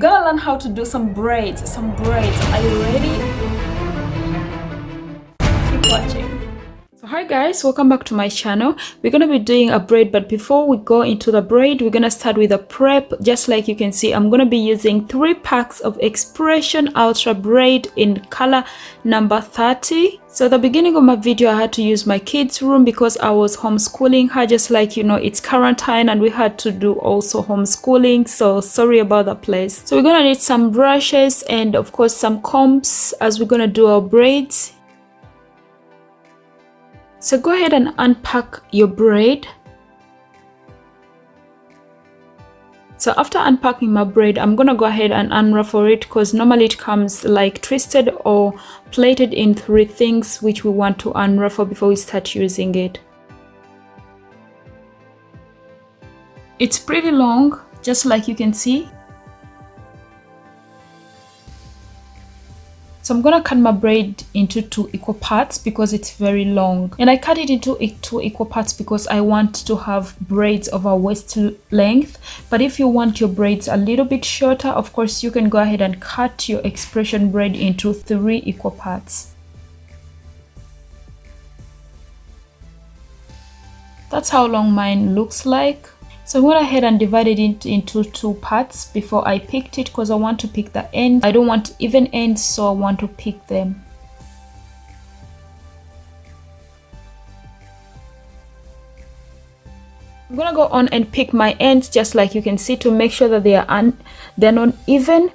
gonna learn how to do some braids. Are you ready? Keep watching. So hi guys, welcome back to my channel. We're gonna be doing a braid, but before we go into the braid, we're gonna start with a prep. Just like you can see, I'm gonna be using 3 packs of Expression Ultra Braid in color number 30. So at the beginning of my video, I had to use my kids' room because I was homeschooling her, just like, you know, it's quarantine and we had to do also homeschooling. So sorry about that place. So we're gonna need some brushes and of course some combs as we're gonna do our braids. So go ahead and unpack your braid. So after unpacking my braid, I'm gonna go ahead and unruffle it because normally it comes like twisted or plaited in 3 things which we want to unruffle before we start using it. It's pretty long, just like you can see. So I'm gonna cut my braid into 2 equal parts because it's very long, and I cut it into 2 equal parts because I want to have braids of a waist length. But if you want your braids a little bit shorter, of course you can go ahead and cut your Expression braid into 3 equal parts. That's how long mine looks like. So I went ahead and divided it into 2 parts before I picked it because I want to pick the end. I don't want even ends, so I want to pick them. I'm gonna go on and pick my ends, just like you can see, to make sure that they're not even.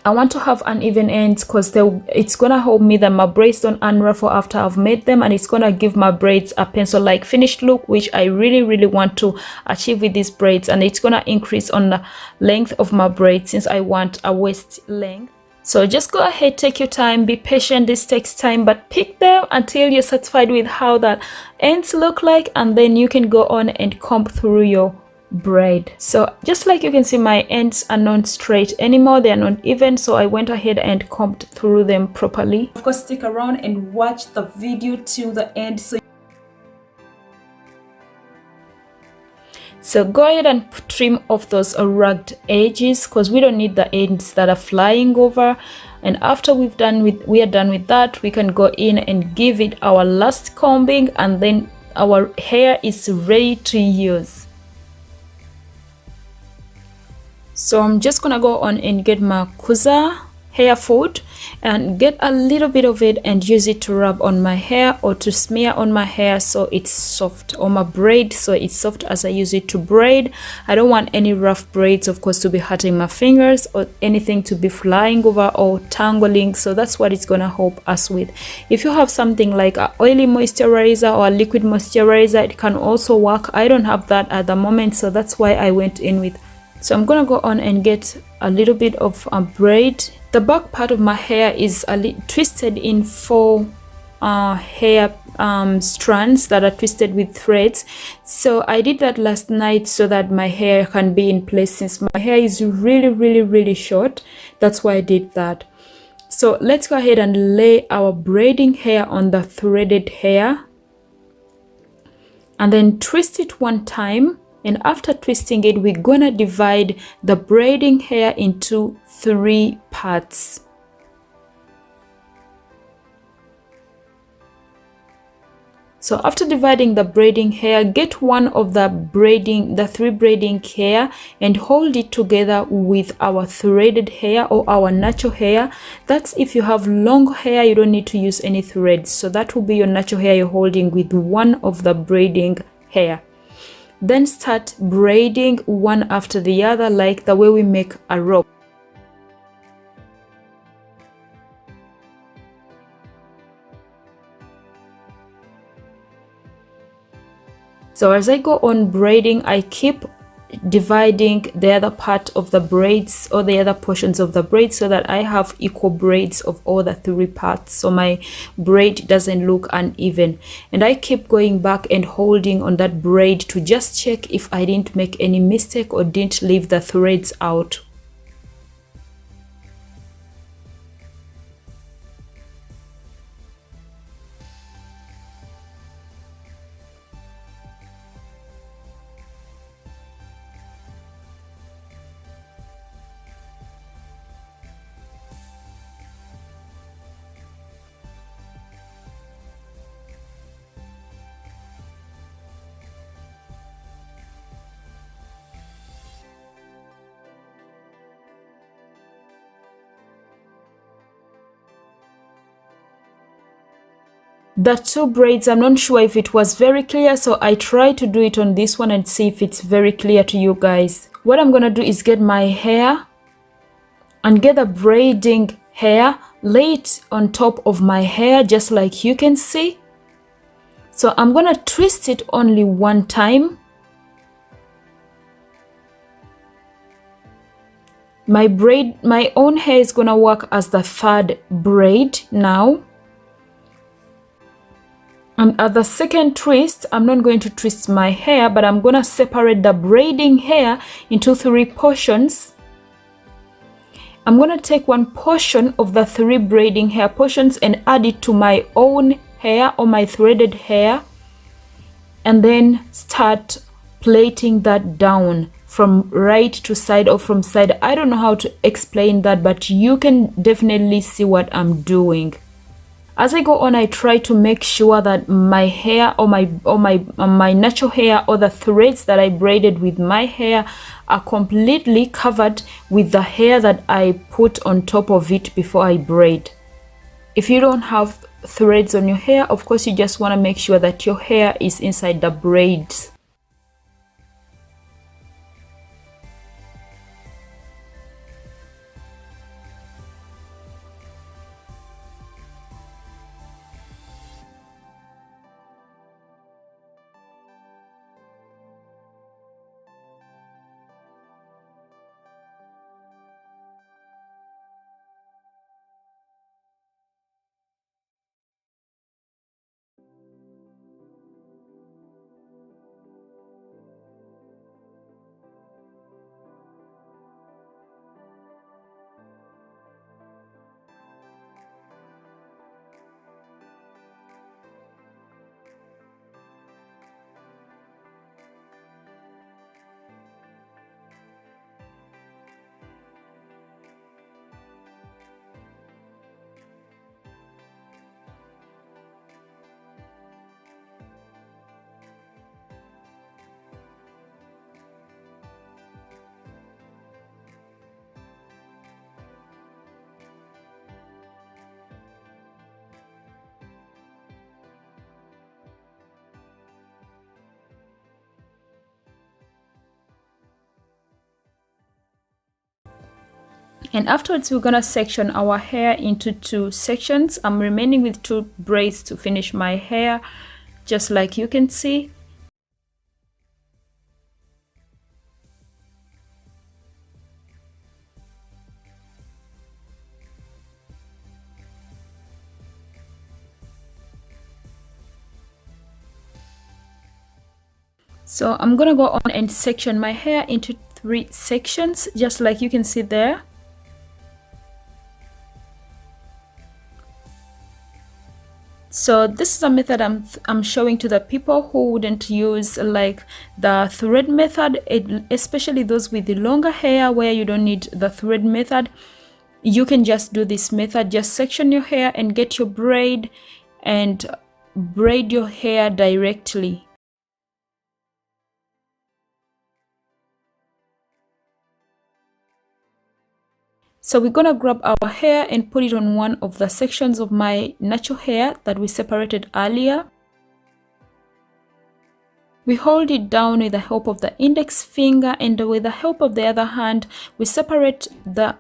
I want to have uneven ends because it's gonna help me that my braids don't unruffle after I've made them, and it's gonna give my braids a pencil-like finished look, which I really want to achieve with these braids. And it's gonna increase on the length of my braids since I want a waist length. So just go ahead, take your time, be patient. This takes time, but pick them until you're satisfied with how the ends look like, and then you can go on and comb through your braid. So just like you can see, my ends are not straight anymore, they are not even, so I went ahead and combed through them properly. Of course, stick around and watch the video till the end. So go ahead and trim off those rugged edges because we don't need the ends that are flying over. And after we are done with that, we can go in and give it our last combing, and then our hair is ready to use. So I'm just gonna go on and get my Kuza hair food and get a little bit of it and use it to rub on my hair or to smear on my hair so it's soft, or my braid so it's soft as I use it to braid. I don't want any rough braids, of course, to be hurting my fingers or anything to be flying over or tangling. So that's what it's gonna help us with. If you have something like an oily moisturizer or a liquid moisturizer, it can also work. I don't have that at the moment, so that's why I went in with. So I'm gonna go on and get a little bit of a braid. The back part of my hair is twisted in 4 hair strands that are twisted with threads. So I did that last night so that my hair can be in place, since my hair is really short. That's why I did that. So let's go ahead and lay our braiding hair on the threaded hair and then twist it 1 time. And after twisting it, we're gonna divide the braiding hair into 3 parts. So after dividing the braiding hair, get one of the 3 braiding hair and hold it together with our threaded hair or our natural hair. That's if you have long hair, you don't need to use any threads. So that will be your natural hair you're holding with one of the braiding hair. Then start braiding one after the other, like the way we make a rope. So as I go on braiding, I keep dividing the other part of the braids or the other portions of the braid so that I have equal braids of all the 3 parts, so my braid doesn't look uneven. And I keep going back and holding on that braid to just check if I didn't make any mistake or didn't leave the threads out. the two braids. I'm not sure if it was very clear, so I try to do it on this one and see if it's very clear to you guys. What I'm gonna do is get my hair and get the braiding hair, lay it on top of my hair just like you can see. So I'm gonna twist it only one time. My own hair is gonna work as the third braid now. And at the second twist, I'm not going to twist my hair, but I'm gonna separate the braiding hair into 3 portions. I'm gonna take one portion of the 3 braiding hair portions and add it to my own hair or my threaded hair, and then start plaiting that down from right to side or from side. I don't know how to explain that, but you can definitely see what I'm doing. As I go on, I try to make sure that my hair or my natural hair or the threads that I braided with my hair are completely covered with the hair that I put on top of it before I braid. If you don't have threads on your hair, of course you just want to make sure that your hair is inside the braids. And afterwards, we're gonna section our hair into 2 sections. I'm remaining with 2 braids to finish my hair, just like you can see. So I'm gonna go on and section my hair into 3 sections, just like you can see there. So this is a method I'm showing to the people who wouldn't use like the thread method, especially those with the longer hair where you don't need the thread method. You can just do this method, just section your hair and get your braid and braid your hair directly. So we're gonna grab our hair and put it on one of the sections of my natural hair that we separated earlier. We hold it down with the help of the index finger, and with the help of the other hand, we separate the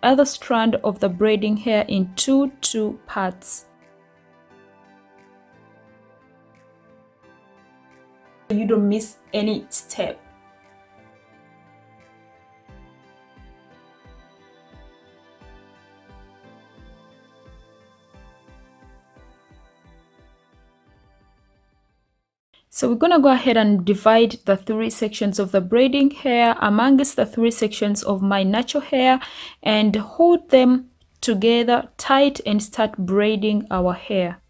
other strand of the braiding hair into 2 parts. You don't miss any step. So we're gonna go ahead and divide the 3 sections of the braiding hair amongst the 3 sections of my natural hair and hold them together tight and start braiding our hair.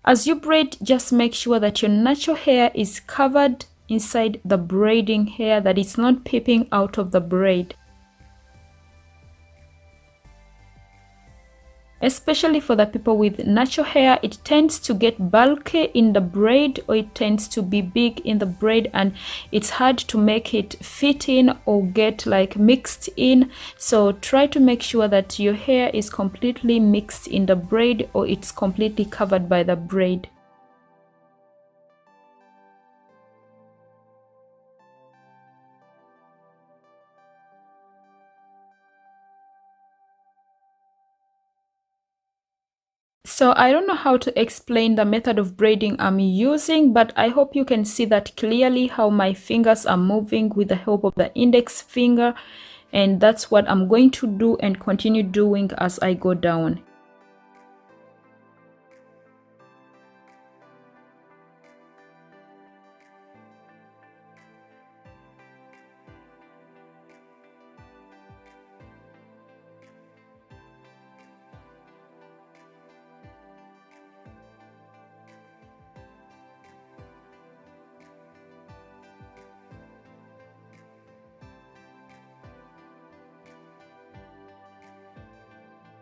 As you braid, just make sure that your natural hair is covered inside the braiding hair, that it's not peeping out of the braid. Especially for the people with natural hair, it tends to get bulky in the braid, or it tends to be big in the braid, and it's hard to make it fit in or get like mixed in. So try to make sure that your hair is completely mixed in the braid, or it's completely covered by the braid. So I don't know how to explain the method of braiding I'm using, but I hope you can see that clearly, how my fingers are moving with the help of the index finger, and that's what I'm going to do and continue doing as I go down.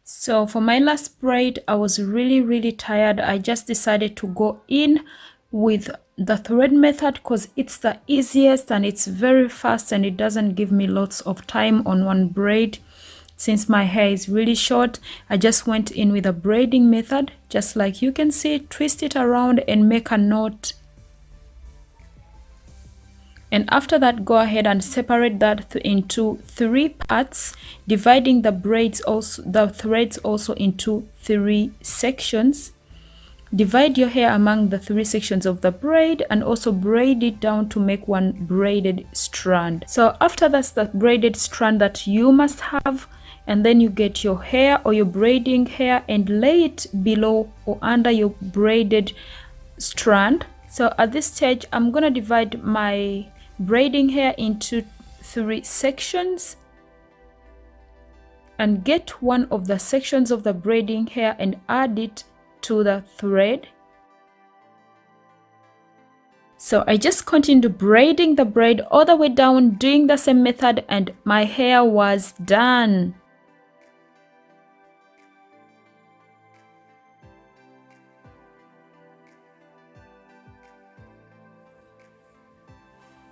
So for my last braid, I was really tired. I just decided to go in with the thread method because it's the easiest and it's very fast, and it doesn't give me lots of time on one braid. Since my hair is really short, I just went in with a braiding method, just like you can see. Twist it around and make a knot. And after that, go ahead and separate that into 3 parts, dividing the threads also into 3 sections. Divide your hair among the 3 sections of the braid, and also braid it down to make one braided strand. So after that's the braided strand that you must have, and then you get your hair or your braiding hair and lay it below or under your braided strand. So at this stage, I'm gonna divide my braiding hair into 3 sections and get one of the sections of the braiding hair and add it to the thread. So I just continued braiding the braid all the way down, doing the same method, and my hair was done.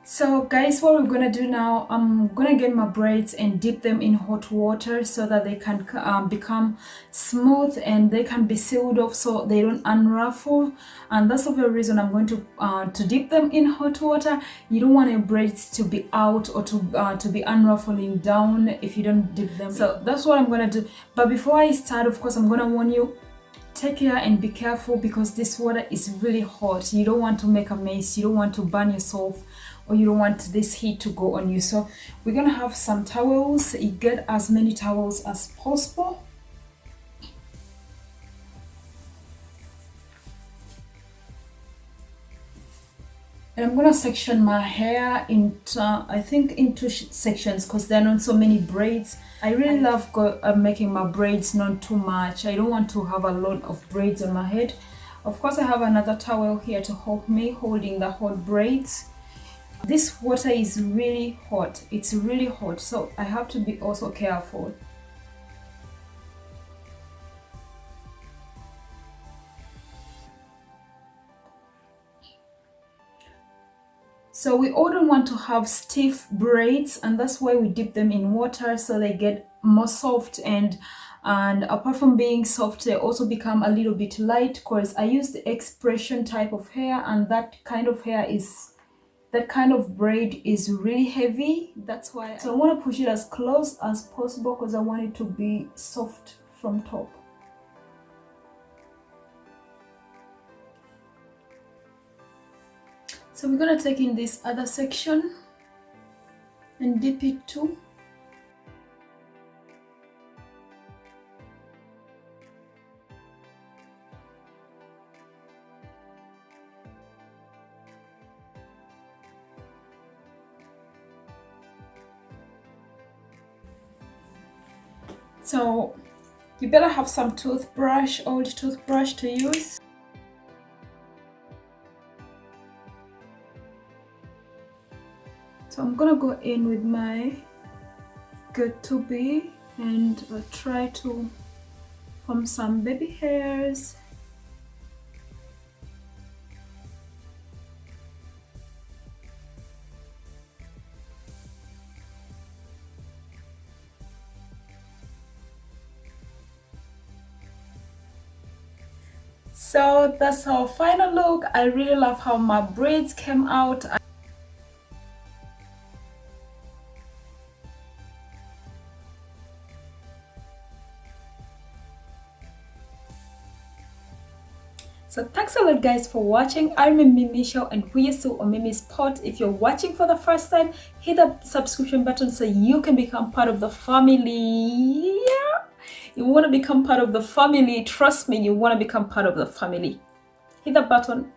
So guys, what we're gonna do now, I'm gonna get my braids and dip them in hot water so that they can become smooth and they can be sealed off so they don't unruffle. And that's the very reason I'm going to dip them in hot water. You don't want your braids to be out or to be unruffling down if you don't dip them. So that's what I'm gonna do. But before I start, of course, I'm gonna warn you, take care and be careful because this water is really hot. You don't want to make a mess, you don't want to burn yourself, or you don't want this heat to go on you. So we're gonna have some towels. You get as many towels as possible. And I'm gonna section my hair into, I think, into sections because there are not so many braids. I really love making my braids not too much. I don't want to have a lot of braids on my head. Of course, I have another towel here to help me holding the hot braids. This water is really hot. It's really hot, so I have to be also careful. So we all don't want to have stiff braids, and that's why we dip them in water so they get more soft, and apart from being soft, they also become a little bit light because I use the expression type of hair, and that kind of braid is really heavy. That's why I want to push it as close as possible because I want it to be soft from top. So we're gonna take in this other section and dip it too. So you better have some old toothbrush to use. So I'm gonna go in with my good to be and try to from some baby hairs. So that's our final look. I really love how my braids came out. So thanks a lot guys for watching. I'm Mimi Show and we are still on Mimi's Pot. If you're watching for the first time, hit the subscription button so you can become part of the family. Yeah. You want to become part of the family. Trust me, you want to become part of the family. Hit the button,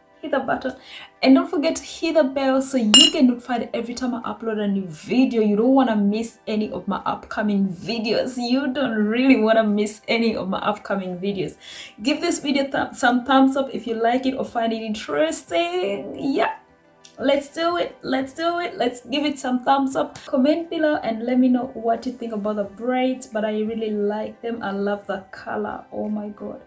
and don't forget to hit the bell so you get notified every time I upload a new video. You don't want to miss any of my upcoming videos. You don't really want to miss any of my upcoming videos. Give this video some thumbs up if you like it or find it interesting. Yeah, let's do it, let's give it some thumbs up. Comment below and let me know what you think about the braids, but I really like them. I love the color. Oh my god,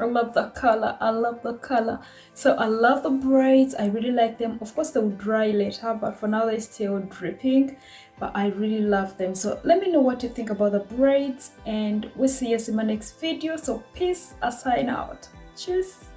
I love the color. So I love the braids. I really like them. Of course they will dry later, but for now they're still dripping, but I really love them. So let me know what you think about the braids and we'll see you in my next video. So peace, I sign out. Cheers.